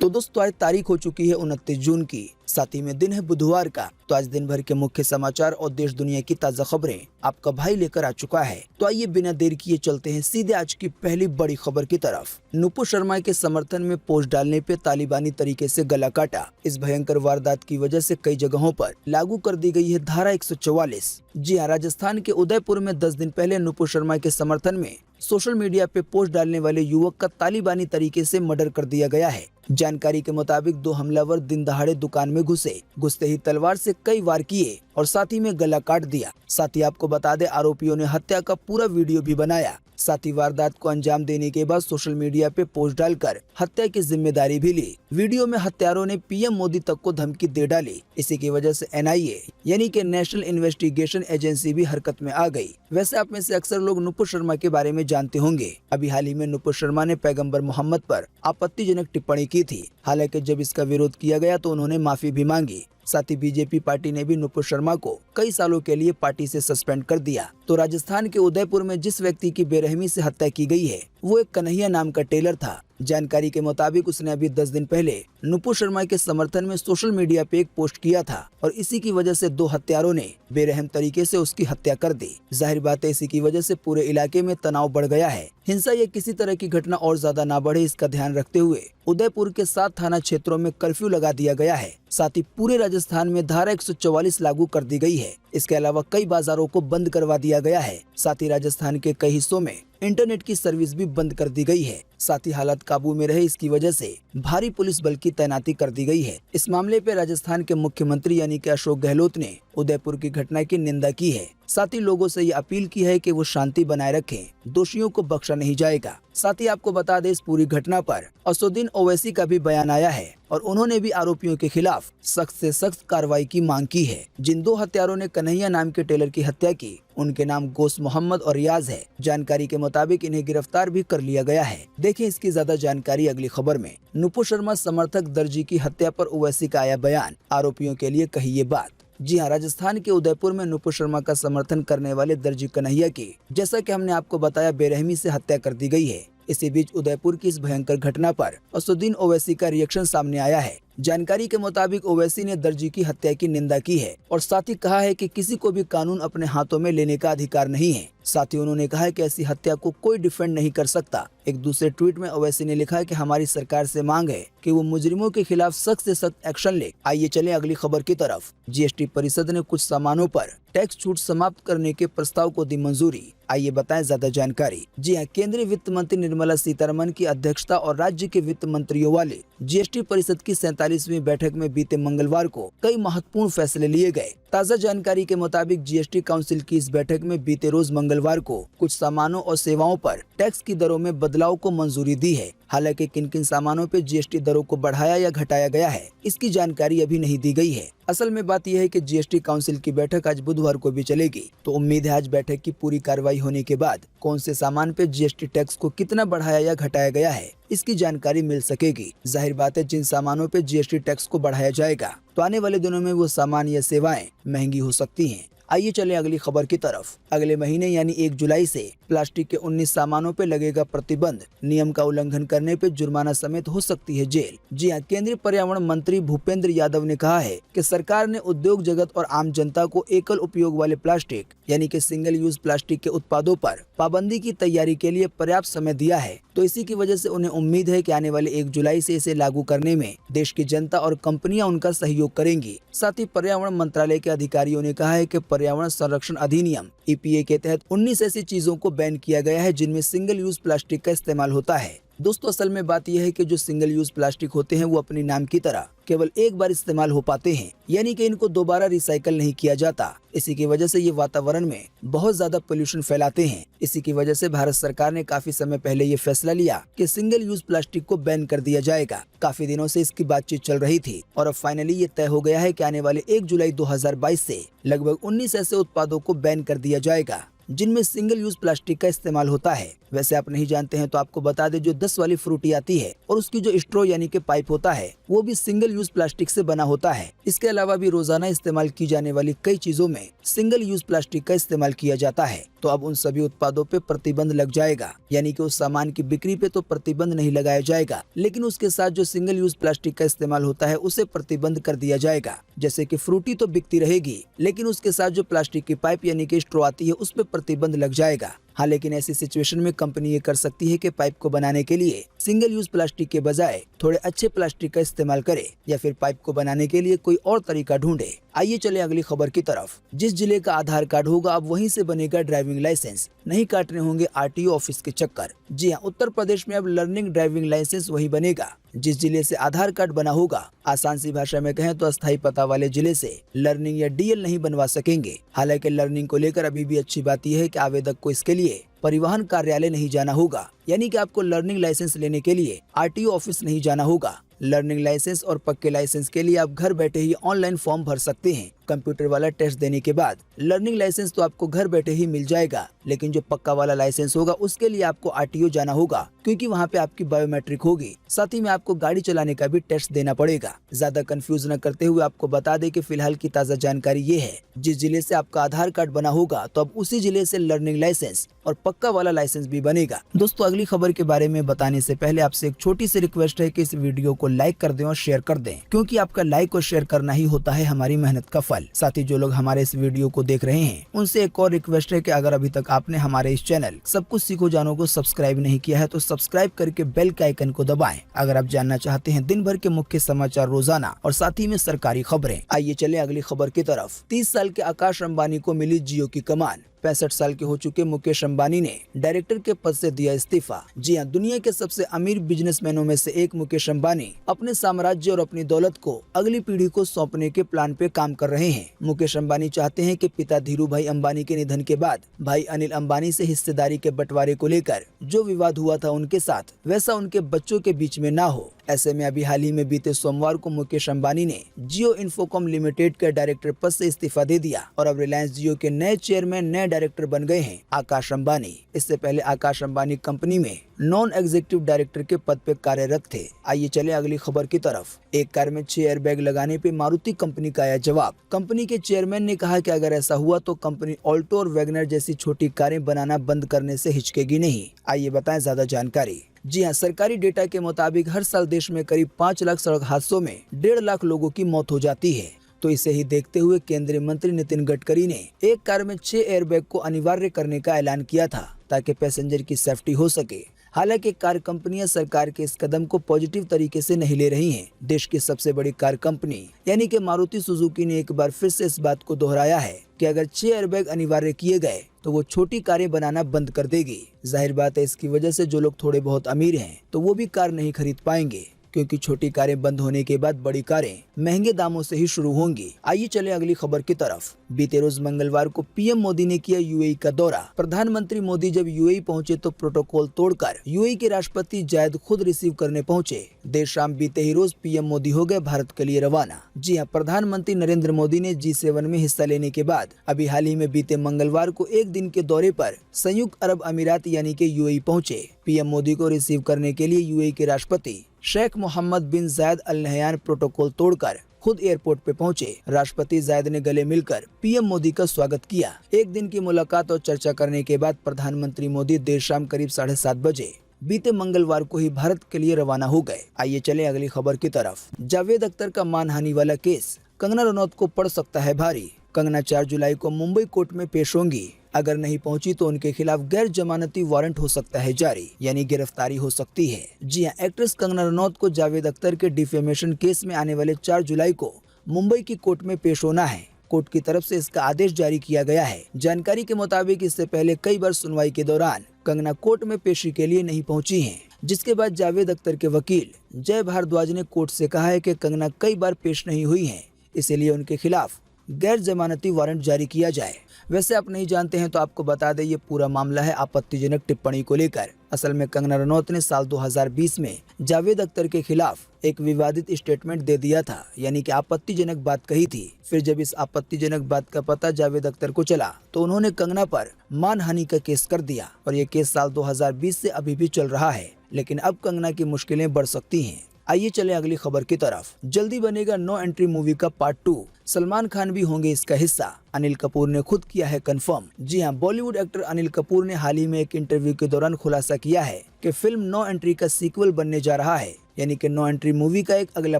तो दोस्तों आज तारीख हो चुकी है 29 जून की, साथ ही में दिन है बुधवार का। तो आज दिन भर के मुख्य समाचार और देश दुनिया की ताज़ा खबरें आपका भाई लेकर आ चुका है। तो आइए बिना देर किए चलते हैं सीधे आज की पहली बड़ी खबर की तरफ। नुपुर शर्मा के समर्थन में पोस्ट डालने पे तालिबानी तरीके से गला काटा। इस भयंकर वारदात की वजह से कई जगहों पर लागू कर दी गई है धारा 144। जी हाँ, राजस्थान के उदयपुर में 10 दिन पहले नुपुर शर्मा के समर्थन में सोशल मीडिया पे पोस्ट डालने वाले युवक का तालिबानी तरीके से मर्डर कर दिया गया है। जानकारी के मुताबिक 2 हमलावर दिन दहाड़े दुकान में घुसते ही तलवार से कई वार किए और साथ ही में गला काट दिया। साथ ही आपको बता दें, आरोपियों ने हत्या का पूरा वीडियो भी बनाया। साथ ही वारदात को अंजाम देने के बाद सोशल मीडिया पे पोस्ट डालकर हत्या की जिम्मेदारी भी ली। वीडियो में हत्यारों ने पीएम मोदी तक को धमकी दे डाली। इसी की वजह से एनआईए यानी कि नेशनल इन्वेस्टिगेशन एजेंसी भी हरकत में आ गई। वैसे आप में से अक्सर लोग नुपुर शर्मा के बारे में जानते होंगे। अभी हाल ही में नुपुर शर्मा ने पैगंबर मोहम्मद पर आपत्तिजनक टिप्पणी की थी। हालांकि जब इसका विरोध किया गया तो उन्होंने माफी भी मांगी। साथ ही बीजेपी पार्टी ने भी नुपुर शर्मा को कई सालों के लिए पार्टी से सस्पेंड कर दिया। तो राजस्थान के उदयपुर में जिस व्यक्ति की बेरहमी से हत्या की गई है वो एक कन्हैया नाम का टेलर था। जानकारी के मुताबिक उसने अभी 10 दिन पहले नुपुर शर्मा के समर्थन में सोशल मीडिया पे एक पोस्ट किया था और इसी की वजह से 2 हत्यारों ने बेरहम तरीके से उसकी हत्या कर दी। जाहिर बात है, इसी की वजह से पूरे इलाके में तनाव बढ़ गया है। हिंसा या किसी तरह की घटना और ज्यादा ना बढ़े, इसका ध्यान रखते हुए उदयपुर के 7 थाना क्षेत्रों में कर्फ्यू लगा दिया गया है। साथ ही पूरे राजस्थान में धारा 144 लागू कर दी गई है। इसके अलावा कई बाजारों को बंद करवा दिया गया है। साथ ही राजस्थान के कई हिस्सों में इंटरनेट की सर्विस भी बंद कर दी गई है। साथ ही हालात काबू में रहे, इसकी वजह से भारी पुलिस बल की तैनाती कर दी गई है। इस मामले पे राजस्थान के मुख्यमंत्री यानी कि अशोक गहलोत ने उदयपुर की घटना की निंदा की है। साथ ही लोगों से ये अपील की है कि वो शांति बनाए रखें, दोषियों को बख्शा नहीं जाएगा। साथ ही आपको बता दें, इस पूरी घटना पर असदुद्दीन ओवैसी का भी बयान आया है और उन्होंने भी आरोपियों के खिलाफ सख्त से सख्त कार्रवाई की मांग की है। जिन 2 हत्यारों ने कन्हैया नाम के टेलर की हत्या की उनके नाम गोश मोहम्मद और रियाज है। जानकारी के मुताबिक इन्हें गिरफ्तार भी कर लिया गया है। देखें इसकी ज्यादा जानकारी अगली खबर में। नुपुर शर्मा समर्थक दर्जी की हत्या पर ओवैसी का आया बयान, आरोपियों के लिए कही ये बात। जी हाँ, राजस्थान के उदयपुर में नुपुर शर्मा का समर्थन करने वाले दर्जी कन्हैया की, जैसा कि हमने आपको बताया, बेरहमी से हत्या कर दी गई है। इसी बीच उदयपुर की इस भयंकर घटना पर असदुद्दीन ओवैसी का रिएक्शन सामने आया है। जानकारी के मुताबिक ओवैसी ने दर्जी की हत्या की निंदा की है और साथ ही कहा है कि किसी को भी कानून अपने हाथों में लेने का अधिकार नहीं है। साथ ही उन्होंने कहा है कि ऐसी हत्या को कोई डिफेंड नहीं कर सकता। एक दूसरे ट्वीट में ओवैसी ने लिखा है कि हमारी सरकार से मांग है कि वो मुजरिमों के खिलाफ सख्त से सख्त एक्शन ले। आइए चले अगली खबर की तरफ। जीएसटी परिषद ने कुछ सामानों पर टैक्स छूट समाप्त करने के प्रस्ताव को दी मंजूरी। आइए बताएं ज्यादा जानकारी। जी हाँ, केंद्रीय वित्त मंत्री निर्मला सीतारमण की अध्यक्षता और राज्य के वित्त मंत्रियों वाले जीएसटी परिषद की 47वीं बैठक में बीते मंगलवार को कई महत्वपूर्ण फैसले लिए गए। ताज़ा जानकारी के मुताबिक जीएसटी काउंसिल की इस बैठक में बीते रोज मंगलवार को कुछ सामानों और सेवाओं पर टैक्स की दरों में बदलाव को मंजूरी दी है। हालांकि किन किन सामानों पे जीएसटी दरों को बढ़ाया या घटाया गया है, इसकी जानकारी अभी नहीं दी गई है। असल में बात यह है कि जीएसटी काउंसिल की बैठक आज बुधवार को भी चलेगी, तो उम्मीद है आज बैठक की पूरी कार्रवाई होने के बाद कौन से सामान पे जीएसटी टैक्स को कितना बढ़ाया या घटाया गया है, इसकी जानकारी मिल सकेगी। जाहिर बात है, जिन सामानों पे जीएसटी टैक्स को बढ़ाया जाएगा तो आने वाले दिनों में वो सामान या सेवाएं महंगी हो सकती हैं। आइए चलें अगली खबर की तरफ। अगले महीने यानी 1 जुलाई से प्लास्टिक के 19 सामानों पे लगेगा प्रतिबंध। नियम का उल्लंघन करने पे जुर्माना समेत हो सकती है जेल। जी हाँ, केंद्रीय पर्यावरण मंत्री भूपेंद्र यादव ने कहा है कि सरकार ने उद्योग जगत और आम जनता को एकल उपयोग वाले प्लास्टिक यानी कि सिंगल यूज प्लास्टिक के उत्पादों पर पाबंदी की तैयारी के लिए पर्याप्त समय दिया है। तो इसी की वजह से उन्हें उम्मीद है कि आने वाले 1 जुलाई से इसे लागू करने में देश की जनता और कंपनियां उनका सहयोग करेंगी। साथ ही पर्यावरण मंत्रालय के अधिकारियों ने कहा है कि पर्यावरण संरक्षण अधिनियम ईपीए के तहत 19 ऐसी चीजों को बैन किया गया है जिनमें सिंगल यूज प्लास्टिक का इस्तेमाल होता है। दोस्तों, असल में बात यह है कि जो सिंगल यूज प्लास्टिक होते हैं वो अपने नाम की तरह केवल एक बार इस्तेमाल हो पाते हैं, यानी कि इनको दोबारा रिसाइकल नहीं किया जाता। इसी की वजह से ये वातावरण में बहुत ज्यादा पोल्यूशन फैलाते हैं। इसी की वजह से भारत सरकार ने काफी समय पहले ये फैसला लिया कि सिंगल यूज प्लास्टिक को बैन कर दिया जाएगा। काफी दिनों से इसकी बातचीत चल रही थी और अब फाइनली ये तय हो गया है कि आने वाले 1 जुलाई 2022 से लगभग 19 ऐसे उत्पादों को बैन कर दिया जाएगा जिनमें सिंगल यूज प्लास्टिक का इस्तेमाल होता है। वैसे आप नहीं जानते हैं तो आपको बता दें, जो 10 वाली फ्रूटी आती है और उसकी जो स्ट्रॉ यानी कि पाइप होता है वो भी सिंगल यूज प्लास्टिक से बना होता है। इसके अलावा भी रोजाना इस्तेमाल की जाने वाली कई चीजों में सिंगल यूज प्लास्टिक का इस्तेमाल किया जाता है। तो अब उन सभी उत्पादों पे प्रतिबंध लग जाएगा, यानी कि उस सामान की बिक्री पे तो प्रतिबंध नहीं लगाया जाएगा, लेकिन उसके साथ जो सिंगल यूज प्लास्टिक का इस्तेमाल होता है उसे प्रतिबंध कर दिया जाएगा। जैसे कि फ्रूटी तो बिकती रहेगी, लेकिन उसके साथ जो प्लास्टिक की पाइप यानी कि स्ट्रॉ आती है उस पे प्रतिबंध लग जाएगा। हाँ, लेकिन ऐसी सिचुएशन में कंपनी ये कर सकती है कि पाइप को बनाने के लिए सिंगल यूज प्लास्टिक के बजाय थोड़े अच्छे प्लास्टिक का इस्तेमाल करे, या फिर पाइप को बनाने के लिए कोई और तरीका ढूंढे। आइए चले अगली खबर की तरफ। जिस जिले का आधार कार्ड होगा अब वहीं से बनेगा ड्राइविंग लाइसेंस, नहीं काटने होंगे आरटीओ ऑफिस के चक्कर। जी हाँ, उत्तर प्रदेश में अब लर्निंग ड्राइविंग लाइसेंस वही बनेगा जिस जिले से आधार कार्ड बना होगा। आसान सी भाषा में कहें तो अस्थायी पता वाले जिले से लर्निंग या डीएल नहीं बनवा सकेंगे। हालांकि लर्निंग को लेकर अभी भी अच्छी बात यह है कि आवेदक को इसके लिए परिवहन कार्यालय नहीं जाना होगा, यानी कि आपको लर्निंग लाइसेंस लेने के लिए आरटीओ ऑफिस नहीं जाना होगा। लर्निंग लाइसेंस और पक्के लाइसेंस के लिए आप घर बैठे ही ऑनलाइन फॉर्म भर सकते हैं। कंप्यूटर वाला टेस्ट देने के बाद लर्निंग लाइसेंस तो आपको घर बैठे ही मिल जाएगा, लेकिन जो पक्का वाला लाइसेंस होगा उसके लिए आपको आरटीओ जाना होगा, क्योंकि वहाँ पे आपकी बायोमेट्रिक होगी। साथ ही में आपको गाड़ी चलाने का भी टेस्ट देना पड़ेगा। ज्यादा कंफ्यूज न करते हुए आपको बता दें कि फिलहाल की ताज़ा जानकारी ये है, जिस जिले से आपका आधार कार्ड बना होगा तो अब उसी जिले से लर्निंग लाइसेंस और पक्का वाला लाइसेंस भी बनेगा। दोस्तों, अगली खबर के बारे में बताने से पहले आपसे एक छोटी सी रिक्वेस्ट है कि इस वीडियो को लाइक कर दें और शेयर कर दें, क्योंकि आपका लाइक और शेयर करना ही होता है हमारी मेहनत का फल। साथ ही जो लोग हमारे इस वीडियो को देख रहे हैं उनसे एक और रिक्वेस्ट है कि अगर अभी तक आपने हमारे इस चैनल सब कुछ सीखो जानो को सब्सक्राइब नहीं किया है तो सब्सक्राइब करके बेल के आइकन को दबाएं, अगर आप जानना चाहते हैं दिन भर के मुख्य समाचार रोजाना और साथ ही में सरकारी खबरें। आइए चले अगली खबर की तरफ। 30 साल के आकाश अंबानी को मिली जियो की कमान। 65 साल के हो चुके मुकेश अंबानी ने डायरेक्टर के पद से दिया इस्तीफा। जी हां, दुनिया के सबसे अमीर बिजनेसमैनों में से एक मुकेश अंबानी अपने साम्राज्य और अपनी दौलत को अगली पीढ़ी को सौंपने के प्लान पे काम कर रहे हैं। मुकेश अंबानी चाहते हैं कि पिता धीरू भाई अंबानी के निधन के बाद भाई अनिल अंबानी से हिस्सेदारी के बंटवारे को लेकर जो विवाद हुआ था उनके साथ, वैसा उनके बच्चों के बीच में ना हो। ऐसे में अभी हाल ही में बीते सोमवार को मुकेश अंबानी ने जियो इन्फोकॉम लिमिटेड के डायरेक्टर पद से इस्तीफा दे दिया और अब रिलायंस जियो के नए चेयरमैन नए डायरेक्टर बन गए हैं आकाश अंबानी। इससे पहले आकाश अंबानी कंपनी में नॉन एग्जीक्यूटिव डायरेक्टर के पद पे कार्यरत थे। आइए चले अगली खबर की तरफ। एक कार में 6 एयरबैग लगाने पे मारुति कंपनी का आया जवाब। कंपनी के चेयरमैन ने कहा कि अगर ऐसा हुआ तो कंपनी ऑल्टो और वैगनर जैसी छोटी कारें बनाना बंद करने से हिचकेगी नहीं। आइए बताएं ज्यादा जानकारी। जी हां, सरकारी डेटा के मुताबिक हर साल देश में करीब 5 लाख सड़क हादसों में 1.5 लाख लोगों की मौत हो जाती है। तो इसे ही देखते हुए केंद्रीय मंत्री नितिन गडकरी ने एक कार में 6 एयरबैग को अनिवार्य करने का ऐलान किया था ताकि पैसेंजर की सेफ्टी हो सके। हालांकि कार कंपनियां सरकार के इस कदम को पॉजिटिव तरीके से नहीं ले रही हैं। देश की सबसे बड़ी कार कंपनी यानी कि मारुति सुजुकी ने एक बार फिर से इस बात को दोहराया है कि अगर 6 एयरबैग अनिवार्य किए गए तो वो छोटी कारें बनाना बंद कर देगी। जाहिर बात है, इसकी वजह से जो लोग थोड़े बहुत अमीर हैं तो वो भी कार नहीं खरीद पाएंगे, क्योंकि छोटी कारें बंद होने के बाद बड़ी कारें महंगे दामों से ही शुरू होंगी। आइए चले अगली खबर की तरफ। बीते रोज मंगलवार को पीएम मोदी ने किया यूएई का दौरा। प्रधानमंत्री मोदी जब यूएई पहुंचे तो प्रोटोकॉल तोड़कर यूएई के राष्ट्रपति जायद खुद रिसीव करने पहुंचे। देर शाम बीते ही रोज पीएम मोदी हो गए भारत के लिए रवाना। जी हां, प्रधानमंत्री नरेंद्र मोदी ने G7 में हिस्सा लेने के बाद अभी हाल ही में बीते मंगलवार को एक दिन के दौरे पर संयुक्त अरब अमीरात यानी कि यूएई पहुंचे। पीएम मोदी को रिसीव करने के लिए यूएई के राष्ट्रपति शेख मोहम्मद बिन जायद अल नहयान प्रोटोकॉल तोड़कर खुद एयरपोर्ट पे पहुंचे। राष्ट्रपति जायद ने गले मिलकर पीएम मोदी का स्वागत किया। एक दिन की मुलाकात और चर्चा करने के बाद प्रधानमंत्री मोदी देर शाम करीब 7:30 बजे बीते मंगलवार को ही भारत के लिए रवाना हो गए। आइए चले अगली खबर की तरफ। जावेद अख्तर का मानहानि वाला केस कंगना रनौत को पड़ सकता है भारी। कंगना 4 जुलाई को मुंबई कोर्ट में पेश होंगी। अगर नहीं पहुंची तो उनके खिलाफ गैर जमानती वारंट हो सकता है जारी, यानी गिरफ्तारी हो सकती है। जी हां, एक्ट्रेस कंगना रनौत को जावेद अख्तर के डिफेमेशन केस में आने वाले 4 जुलाई को मुंबई की कोर्ट में पेश होना है। कोर्ट की तरफ से इसका आदेश जारी किया गया है। जानकारी के मुताबिक इससे पहले कई बार सुनवाई के दौरान कंगना कोर्ट में पेशी के लिए नहीं पहुंची हैं, जिसके बाद जावेद अख्तर के वकील जय भारद्वाज ने कोर्ट से कहा है कि कंगना कई बार पेश नहीं हुई हैं, इसलिए उनके खिलाफ गैर जमानती वारंट जारी किया जाए। वैसे आप नहीं जानते हैं तो आपको बता दें, ये पूरा मामला है आपत्तिजनक टिप्पणी को लेकर। असल में कंगना रनौत ने साल 2020 में जावेद अख्तर के खिलाफ एक विवादित स्टेटमेंट दे दिया था, यानी कि आपत्तिजनक बात कही थी। फिर जब इस आपत्तिजनक बात का पता जावेद अख्तर को चला तो उन्होंने कंगना पर मानहानि का केस कर दिया और ये केस साल 2020 से अभी भी चल रहा है। लेकिन अब कंगना की मुश्किलें बढ़ सकती हैं। आइए चले अगली खबर की तरफ। जल्दी बनेगा नो एंट्री मूवी का पार्ट 2। सलमान खान भी होंगे इसका हिस्सा, अनिल कपूर ने खुद किया है कंफर्म। जी हां, बॉलीवुड एक्टर अनिल कपूर ने हाल ही में एक इंटरव्यू के दौरान खुलासा किया है कि फिल्म नो एंट्री का सीक्वल बनने जा रहा है, यानी कि नो एंट्री मूवी का एक अगला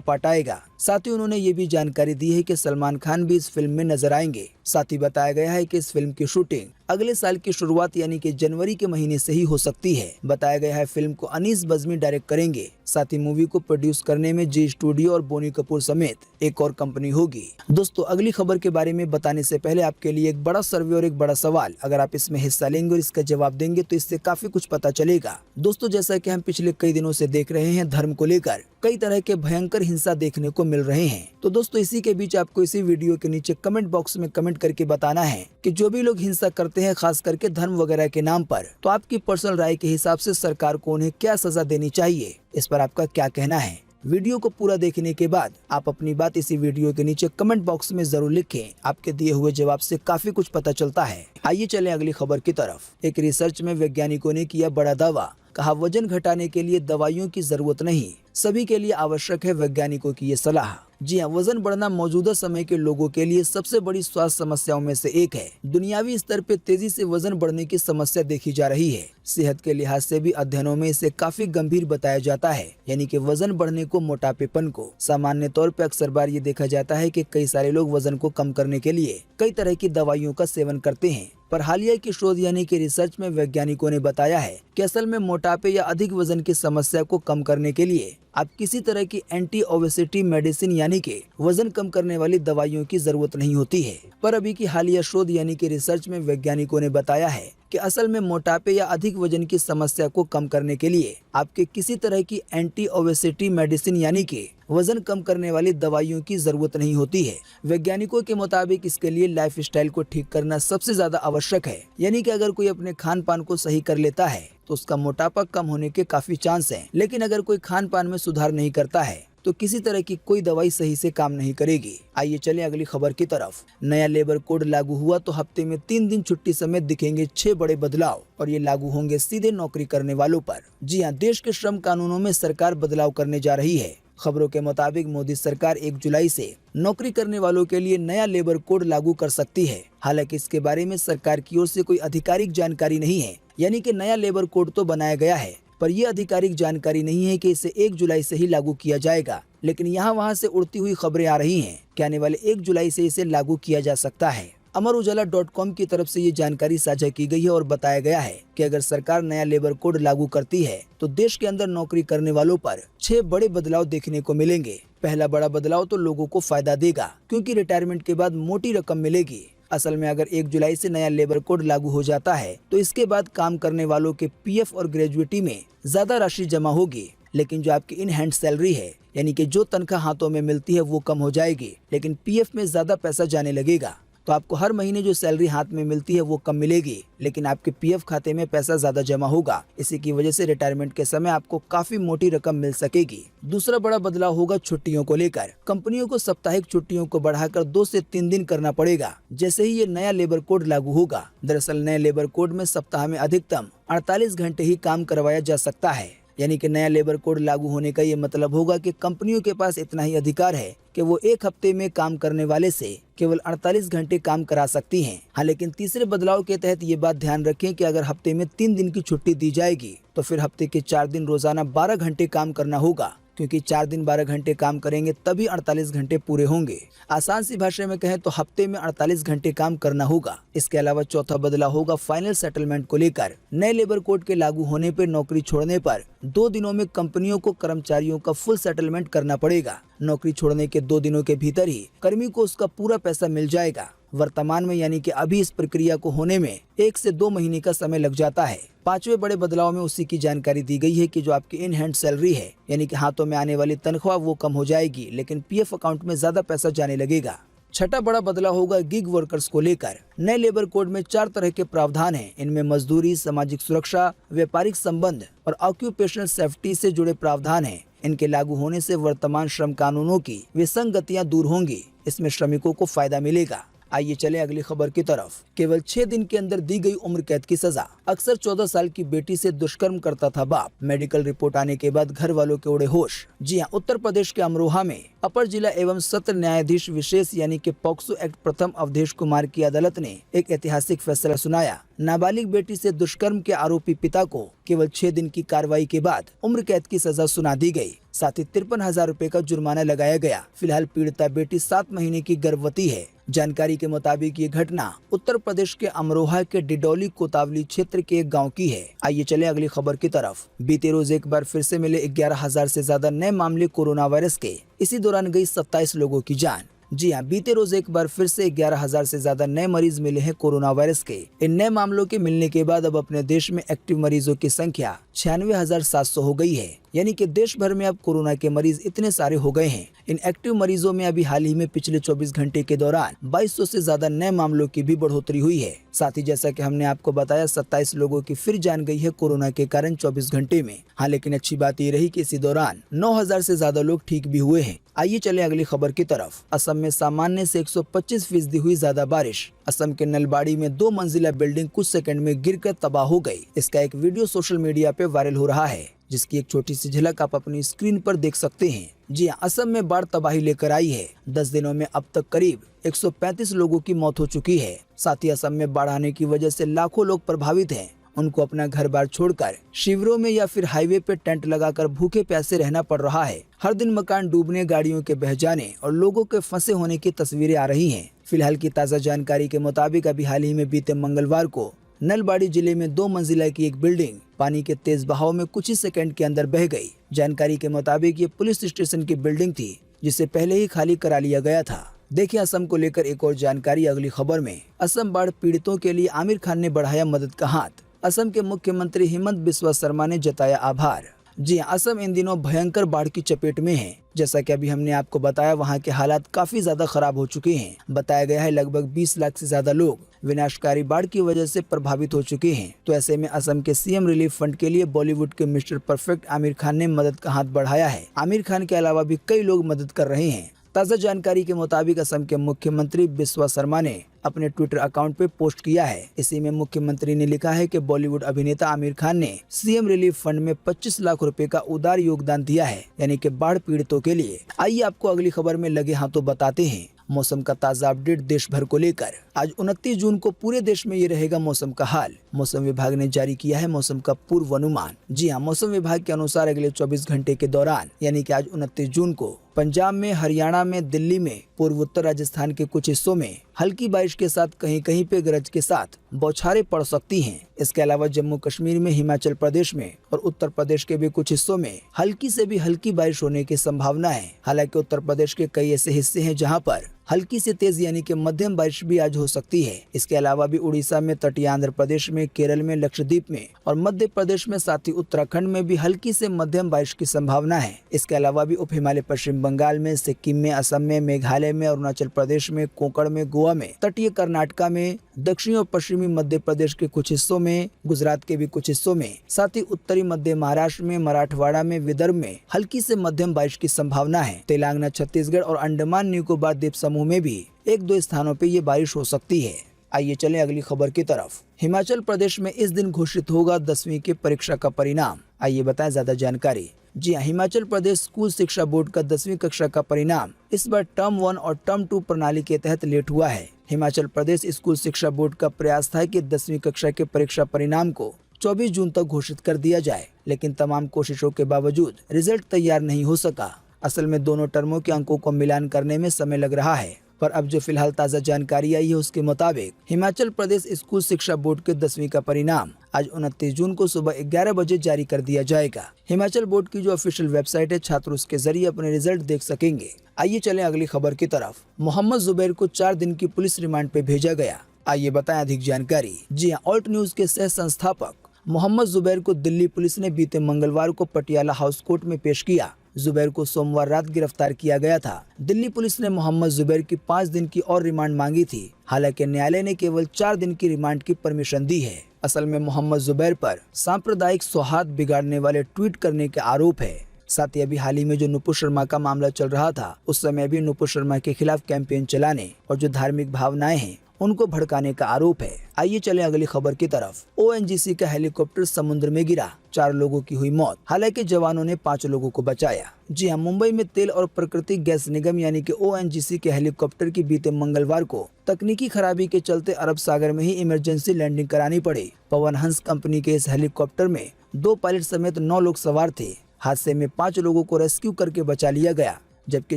पार्ट आएगा। साथ ही उन्होंने ये भी जानकारी दी है कि सलमान खान भी इस फिल्म में नजर आएंगे। साथ ही बताया गया है कि इस फिल्म की शूटिंग अगले साल की शुरुआत यानी कि जनवरी के महीने से ही हो सकती है। बताया गया है फिल्म को अनीस बज़मी डायरेक्ट करेंगे। साथ ही मूवी को प्रोड्यूस करने में जी स्टूडियो और बोनी कपूर समेत एक और कंपनी होगी। दोस्तों, अगली खबर के बारे में बताने से पहले आपके लिए एक बड़ा सर्वे और एक बड़ा सवाल। अगर आप इसमें हिस्सा लेंगे और इसका जवाब देंगे तो इससे काफी कुछ पता चलेगा। दोस्तों, जैसा कि हम पिछले कई दिनों से देख रहे हैं, धर्म को लेकर कई तरह के भयंकर हिंसा देखने को मिल रहे हैं। तो दोस्तों, इसी के बीच आपको इसी वीडियो के नीचे कमेंट बॉक्स में कमेंट करके बताना है कि जो भी लोग हिंसा करते हैं, खास करके धर्म वगैरह के नाम पर, तो आपकी पर्सनल राय के हिसाब से सरकार को उन्हें क्या सजा देनी चाहिए, इस पर आपका क्या कहना है। वीडियो को पूरा देखने के बाद आप अपनी बात इसी वीडियो के नीचे कमेंट बॉक्स में जरूर लिखें। आपके दिए हुए जवाब से काफी कुछ पता चलता है। आइए चलें अगली खबर की तरफ। एक रिसर्च में वैज्ञानिकों ने किया बड़ा दावा। कहा, वजन घटाने के लिए दवाइयों की जरूरत नहीं, सभी के लिए आवश्यक है वैज्ञानिकों की ये सलाह। जी हाँ, वजन बढ़ना मौजूदा समय के लोगों के लिए सबसे बड़ी स्वास्थ्य समस्याओं में से एक है। दुनियावी स्तर पे तेजी से वजन बढ़ने की समस्या देखी जा रही है। सेहत के लिहाज से भी अध्ययनों में इसे काफी गंभीर बताया जाता है, यानी कि वजन बढ़ने को, मोटापेपन को। सामान्य तौर पे अक्सर बार ये देखा जाता है कि कई सारे लोग वजन को कम करने के लिए कई तरह की दवाइयों का सेवन करते हैं, पर हालिया की शोध यानी कि रिसर्च में वैज्ञानिकों ने बताया है कि असल में मोटापे या अधिक वजन की समस्या को कम करने के लिए आप किसी तरह की एंटी ओबेसिटी मेडिसिन यानी कि वजन कम करने वाली दवाइयों की जरूरत नहीं होती है। पर अभी की हालिया शोध यानी कि रिसर्च में वैज्ञानिकों ने बताया है कि असल में मोटापे या अधिक वजन की समस्या को कम करने के लिए आपके किसी तरह की एंटी ओबेसिटी मेडिसिन यानी कि वजन कम करने वाली दवाइयों की जरूरत नहीं होती है। वैज्ञानिकों के मुताबिक इसके लिए लाइफस्टाइल को ठीक करना सबसे ज्यादा आवश्यक है, यानी कि अगर कोई अपने खान पान को सही कर लेता है तो उसका मोटापा कम होने के काफी चांस हैं। लेकिन अगर कोई खान पान में सुधार नहीं करता है तो किसी तरह की कोई दवाई सही से काम नहीं करेगी। आइए चलें अगली खबर की तरफ। नया लेबर कोड लागू हुआ तो हफ्ते में 3 दिन छुट्टी समेत दिखेंगे 6 बड़े बदलाव और ये लागू होंगे सीधे नौकरी करने वालों पर। जी हाँ, देश के श्रम कानूनों में सरकार बदलाव करने जा रही है। खबरों के मुताबिक मोदी सरकार 1 जुलाई से नौकरी करने वालों के लिए नया लेबर कोड लागू कर सकती है। हालांकि इसके बारे में सरकार की ओर से कोई आधिकारिक जानकारी नहीं है, यानी कि नया लेबर कोड तो बनाया गया है पर यह आधिकारिक जानकारी नहीं है कि इसे 1 जुलाई से ही लागू किया जाएगा। लेकिन यहाँ वहाँ से उड़ती हुई खबरें आ रही हैं कि आने वाले 1 जुलाई से इसे लागू किया जा सकता है। अमरउजाला.com की तरफ से ये जानकारी साझा की गई है और बताया गया है कि अगर सरकार नया लेबर कोड लागू करती है तो देश के अंदर नौकरी करने वालों पर 6 बड़े बदलाव देखने को मिलेंगे। पहला बड़ा बदलाव तो लोगों को फायदा देगा, क्योंकि रिटायरमेंट के बाद मोटी रकम मिलेगी। असल में अगर 1 जुलाई से नया लेबर कोड लागू हो जाता है तो इसके बाद काम करने वालों के पीएफ और ग्रेजुएटी में ज्यादा राशि जमा होगी, लेकिन जो आपकी इन हैंड सैलरी है यानी कि जो तनख्वाह हाथों में मिलती है वो कम हो जाएगी, लेकिन पीएफ में ज्यादा पैसा जाने लगेगा। तो आपको हर महीने जो सैलरी हाथ में मिलती है वो कम मिलेगी, लेकिन आपके पीएफ खाते में पैसा ज्यादा जमा होगा। इसी की वजह से रिटायरमेंट के समय आपको काफी मोटी रकम मिल सकेगी। दूसरा बड़ा बदलाव होगा छुट्टियों को लेकर। कंपनियों को साप्ताहिक छुट्टियों को बढ़ाकर 2 से 3 दिन करना पड़ेगा जैसे ही ये नया लेबर कोड लागू होगा। दरअसल नए लेबर कोड में सप्ताह में अधिकतम 48 घंटे ही काम करवाया जा सकता है, यानी कि नया लेबर कोड लागू होने का ये मतलब होगा कि कंपनियों के पास इतना ही अधिकार है कि वो 1 हफ्ते में काम करने वाले से केवल 48 घंटे काम करा सकती हैं। हाँ, लेकिन तीसरे बदलाव के तहत ये बात ध्यान रखें कि अगर हफ्ते में 3 दिन की छुट्टी दी जाएगी तो फिर हफ्ते के 4 दिन रोजाना 12 घंटे काम करना होगा, क्योंकि 4 दिन 12 घंटे काम करेंगे तभी 48 घंटे पूरे होंगे। आसान सी भाषा में कहें तो हफ्ते में 48 घंटे काम करना होगा। इसके अलावा चौथा बदलाव होगा फाइनल सेटलमेंट को लेकर। नए लेबर कोड के लागू होने पर नौकरी छोड़ने पर 2 दिनों में कंपनियों को कर्मचारियों का फुल सेटलमेंट करना पड़ेगा। नौकरी छोड़ने के 2 दिनों के भीतर ही कर्मी को उसका पूरा पैसा मिल जाएगा। वर्तमान में यानी कि अभी इस प्रक्रिया को होने में 1 से 2 महीने का समय लग जाता है। 5वें बड़े बदलाव में उसी की जानकारी दी गई है कि जो आपकी इन हैंड सैलरी है यानी कि हाथों में आने वाली तनख्वाह वो कम हो जाएगी, लेकिन पीएफ अकाउंट में ज्यादा पैसा जाने लगेगा। छठा बड़ा बदलाव होगा गिग वर्कर्स को लेकर। नए लेबर कोड में 4 तरह के प्रावधान हैं। इनमें मजदूरी, सामाजिक सुरक्षा, व्यापारिक संबंध और ऑक्यूपेशनल सेफ्टी से जुड़े प्रावधान हैं। इनके लागू होने से वर्तमान श्रम कानूनों की विसंगतियां दूर होंगी। इसमें श्रमिकों को फायदा मिलेगा। आइए चले अगली खबर की तरफ। केवल 6 दिन के अंदर दी गई उम्र कैद की सजा। अक्सर 14 साल की बेटी से दुष्कर्म करता था बाप। मेडिकल रिपोर्ट आने के बाद घर वालों के उड़े होश। जी हां, उत्तर प्रदेश के अमरोहा में अपर जिला एवं सत्र न्यायाधीश विशेष यानी कि पॉक्सो एक्ट प्रथम अवधेश कुमार की अदालत ने एक ऐतिहासिक फैसला सुनाया। नाबालिग बेटी से दुष्कर्म के आरोपी पिता को केवल 6 दिन की कार्रवाई के बाद उम्र कैद की सजा सुना दी गई। साथ ही 53,000 रुपए का जुर्माना लगाया गया। फिलहाल पीड़िता बेटी 7 महीने की गर्भवती है। जानकारी के मुताबिक ये घटना उत्तर प्रदेश के अमरोहा के डिडौली कोतावली क्षेत्र के एक गांव की है। आइए चले अगली खबर की तरफ। बीते रोज एक बार फिर से मिले 11,000 से ज्यादा नए मामले कोरोना वायरस के। इसी दौरान गई 27 लोगों की जान। जी हां, बीते रोज एक बार फिर से 11,000 से ज्यादा नए मरीज मिले हैं कोरोना वायरस के। इन नए मामलों के मिलने के बाद अब अपने देश में एक्टिव मरीजों की संख्या 96,700 हो गई है। यानी कि देश भर में अब कोरोना के मरीज इतने सारे हो गए हैं। इन एक्टिव मरीजों में अभी हाल ही में पिछले 24 घंटे के दौरान 2200 से ज्यादा नए मामलों की भी बढ़ोतरी हुई है। साथ ही जैसा कि हमने आपको बताया 27 लोगों की फिर जान गई है कोरोना के कारण 24 घंटे में। हाँ, लेकिन अच्छी बात ये रही कि इसी दौरान 9,000 से ज्यादा लोग ठीक भी हुए हैं। आइए चले अगली खबर की तरफ। असम में सामान्य से 125% हुई ज्यादा बारिश। असम के नलबाड़ी में 2 मंजिला बिल्डिंग कुछ सेकंड में गिरकर तबाह हो गई। इसका एक वीडियो सोशल मीडिया पे वायरल हो रहा है, जिसकी एक छोटी सी झलक आप अपनी स्क्रीन पर देख सकते हैं। जी हां, असम में बाढ़ तबाही लेकर आई है। 10 दिनों में अब तक करीब 135 लोगों की मौत हो चुकी है। साथ ही असम में बाढ़ आने की वजह से लाखों लोग प्रभावित हैं। उनको अपना घर बार छोड़कर शिविरों में या फिर हाईवे पे टेंट लगाकर भूखे प्यासे रहना पड़ रहा है। हर दिन मकान डूबने, गाड़ियों के बह जाने और लोगों के फंसे होने की तस्वीरें आ रही हैं। फिलहाल की ताज़ा जानकारी के मुताबिक अभी हाल ही में बीते मंगलवार को नलबाड़ी जिले में 2 मंजिला की एक बिल्डिंग पानी के तेज बहाव में कुछ ही सेकंड के अंदर बह गई। जानकारी के मुताबिक ये पुलिस स्टेशन की बिल्डिंग थी, जिसे पहले ही खाली करा लिया गया था। देखिए असम को लेकर एक और जानकारी अगली खबर में। असम बाढ़ पीड़ितों के लिए आमिर खान ने बढ़ाया मदद का हाथ। असम के मुख्यमंत्री हिमंत बिस्वा शर्मा ने जताया आभार। जी हां, असम इन दिनों भयंकर बाढ़ की चपेट में है। जैसा कि अभी हमने आपको बताया, वहां के हालात काफी ज्यादा खराब हो चुके हैं। बताया गया है लगभग 20 लाख से ज्यादा लोग विनाशकारी बाढ़ की वजह से प्रभावित हो चुके हैं। तो ऐसे में असम के सीएम रिलीफ फंड के लिए बॉलीवुड के मिस्टर परफेक्ट आमिर खान ने मदद का हाथ बढ़ाया है। आमिर खान के अलावा भी कई लोग मदद कर रहे हैं। ताज़ा जानकारी के मुताबिक असम के मुख्यमंत्री बिस्वा शर्मा ने अपने ट्विटर अकाउंट पे पोस्ट किया है। इसी में मुख्यमंत्री ने लिखा है कि बॉलीवुड अभिनेता आमिर खान ने सीएम रिलीफ फंड में 25 लाख रुपए का उदार योगदान दिया है, यानी कि बाढ़ पीड़ितों के लिए। आइए आपको अगली खबर में लगे हाथों बताते हैं मौसम का ताज़ा अपडेट देश भर को लेकर। आज 29 जून को पूरे देश में ये रहेगा मौसम का हाल। मौसम विभाग ने जारी किया है मौसम का पूर्वानुमान। जी हाँ, मौसम विभाग के अनुसार अगले 24 घंटे के दौरान यानी कि आज 29 जून को पंजाब में, हरियाणा में, दिल्ली में, पूर्वोत्तर राजस्थान के कुछ हिस्सों में हल्की बारिश के साथ कहीं कहीं पे गरज के साथ बौछारें पड़ सकती हैं। इसके अलावा जम्मू कश्मीर में, हिमाचल प्रदेश में और उत्तर प्रदेश के भी कुछ हिस्सों में हल्की से भी हल्की बारिश होने की संभावना है। हालांकि उत्तर प्रदेश के कई ऐसे हिस्से हैं जहां पर हल्की से तेज यानी कि मध्यम बारिश भी आज हो सकती है। इसके अलावा भी उड़ीसा में, तटीय आंध्र प्रदेश में, केरल में, लक्षद्वीप में और मध्य प्रदेश में, साथ ही उत्तराखंड में भी हल्की से मध्यम बारिश की संभावना है। इसके अलावा भी उप हिमालय पश्चिम बंगाल में, सिक्किम में, असम में, मेघालय में, अरुणाचल प्रदेश में, कोंकण में, गोवा में, तटीय कर्नाटका में, दक्षिणी और पश्चिमी मध्य प्रदेश के कुछ हिस्सों में, गुजरात के भी कुछ हिस्सों में, साथ ही उत्तरी मध्य महाराष्ट्र में, मराठवाड़ा में, विदर्भ में हल्की से मध्यम बारिश की संभावना है। तेलंगाना, छत्तीसगढ़ और अंडमान निकोबार द्वीप समूह में भी 1-2 स्थानों पे ये बारिश हो सकती है। आइए चलें अगली खबर की तरफ। हिमाचल प्रदेश में इस दिन घोषित होगा 10वीं की परीक्षा का परिणाम। आइए बताएं ज्यादा जानकारी। जी हाँ, हिमाचल प्रदेश स्कूल शिक्षा बोर्ड का 10वीं कक्षा का परिणाम इस बार टर्म 1 और टर्म 2 प्रणाली के तहत लेट हुआ है। हिमाचल प्रदेश स्कूल शिक्षा बोर्ड का प्रयास था कि 10वीं कक्षा के परीक्षा परिणाम को 24 जून तक घोषित कर दिया जाए, लेकिन तमाम कोशिशों के बावजूद रिजल्ट तैयार नहीं हो सका। असल में दोनों टर्मों के अंकों को मिलान करने में समय लग रहा है, पर अब जो फिलहाल ताज़ा जानकारी आई है उसके मुताबिक हिमाचल प्रदेश स्कूल शिक्षा बोर्ड के 10वीं का परिणाम आज 29 जून को सुबह 11 बजे जारी कर दिया जाएगा। हिमाचल बोर्ड की जो ऑफिशियल वेबसाइट है, छात्र उसके जरिए अपने रिजल्ट देख सकेंगे। आइए चलें अगली खबर की तरफ। मोहम्मद जुबैर को 4 दिन की पुलिस रिमांड पे भेजा गया। आइए बताएं अधिक जानकारी। जी हाँ, ऑल्ट न्यूज के सह संस्थापक मोहम्मद जुबैर को दिल्ली पुलिस ने बीते मंगलवार को पटियाला हाउस कोर्ट में पेश किया। जुबैर को सोमवार रात गिरफ्तार किया गया था। दिल्ली पुलिस ने मोहम्मद जुबैर की 5 दिन की और रिमांड मांगी थी। हालांकि न्यायालय ने केवल 4 दिन की रिमांड की परमिशन दी है। असल में मोहम्मद जुबैर पर सांप्रदायिक सौहार्द बिगाड़ने वाले ट्वीट करने के आरोप है। साथ ही अभी हाल ही में जो नुपुर शर्मा का मामला चल रहा था, उस समय भी नुपुर शर्मा के खिलाफ कैंपेन चलाने और जो धार्मिक भावनाएं हैं उनको भड़काने का आरोप है। आइए चलें अगली खबर की तरफ। ओएनजीसी का हेलीकॉप्टर समुद्र में गिरा, 4 लोगों की हुई मौत। हालांकि जवानों ने 5 लोगों को बचाया। जी हां, मुंबई में तेल और प्राकृतिक गैस निगम यानी कि ओएनजीसी के हेलीकॉप्टर की बीते मंगलवार को तकनीकी खराबी के चलते अरब सागर में ही इमरजेंसी लैंडिंग करानी पड़ी। पवन हंस कंपनी के इस हेलीकॉप्टर में 2 पायलट समेत 9 लोग सवार थे। हादसे में 5 लोगों को रेस्क्यू करके बचा लिया गया, जबकि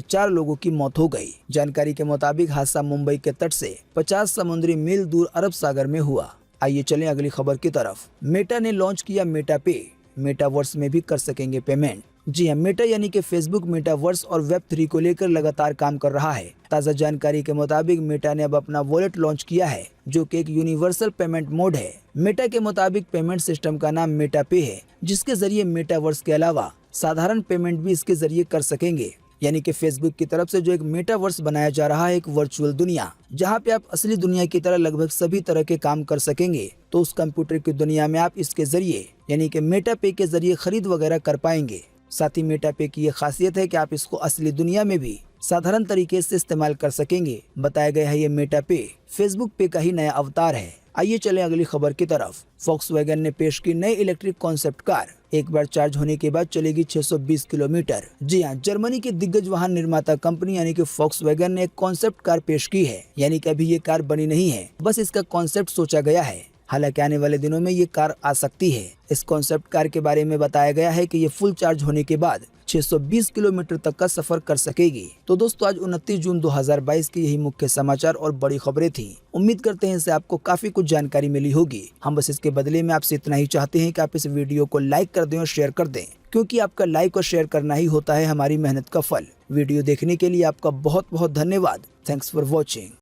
4 लोगों की मौत हो गई। जानकारी के मुताबिक हादसा मुंबई के तट से 50 समुद्री मील दूर अरब सागर में हुआ। आइए चलें अगली खबर की तरफ। मेटा ने लॉन्च किया मेटा पे, मेटावर्स में भी कर सकेंगे पेमेंट। जी हां, मेटा यानी कि फेसबुक मेटावर्स और वेब3 को लेकर लगातार काम कर रहा है। ताज़ा जानकारी के मुताबिक मेटा ने अब अपना वॉलेट लॉन्च किया है, जो कि एक यूनिवर्सल पेमेंट मोड है। मेटा के मुताबिक पेमेंट सिस्टम का नाम मेटा पे है, जिसके जरिए मेटावर्स के अलावा साधारण पेमेंट भी इसके जरिए कर सकेंगे। यानी कि फेसबुक की तरफ से जो एक मेटावर्स बनाया जा रहा है, एक वर्चुअल दुनिया, जहां पे आप असली दुनिया की तरह लगभग सभी तरह के काम कर सकेंगे। तो उस कंप्यूटर की दुनिया में आप इसके जरिए यानी कि मेटा पे के जरिए खरीद वगैरह कर पाएंगे। साथ ही मेटा पे की ये खासियत है कि आप इसको असली दुनिया में भी साधारण तरीके से इस्तेमाल कर सकेंगे। बताया गया है ये मेटा पे फेसबुक पे का ही नया अवतार है। आइए चलें अगली खबर की तरफ। वॉक्सवैगन ने पेश की नई इलेक्ट्रिक कॉन्सेप्ट कार, एक बार चार्ज होने के बाद चलेगी 620 किलोमीटर। जी हां, जर्मनी की दिग्गज वाहन निर्माता कंपनी यानी कि वॉक्सवैगन ने एक कॉन्सेप्ट कार पेश की है। यानी कि अभी ये कार बनी नहीं है, बस इसका कॉन्सेप्ट सोचा गया है। हालांकि आने वाले दिनों में ये कार आ सकती है। इस कॉन्सेप्ट कार के बारे में बताया गया है कि ये फुल चार्ज होने के बाद 620 किलोमीटर तक का सफर कर सकेगी। तो दोस्तों, आज 29 जून 2022 की यही मुख्य समाचार और बड़ी खबरें थी। उम्मीद करते हैं इससे आपको काफी कुछ जानकारी मिली होगी। हम बस इसके बदले में आपसे इतना ही चाहते हैं कि आप इस वीडियो को लाइक कर दें और शेयर कर दें, क्योंकि आपका लाइक और शेयर करना ही होता है हमारी मेहनत का फल। वीडियो देखने के लिए आपका बहुत बहुत धन्यवाद। Thanks for watching.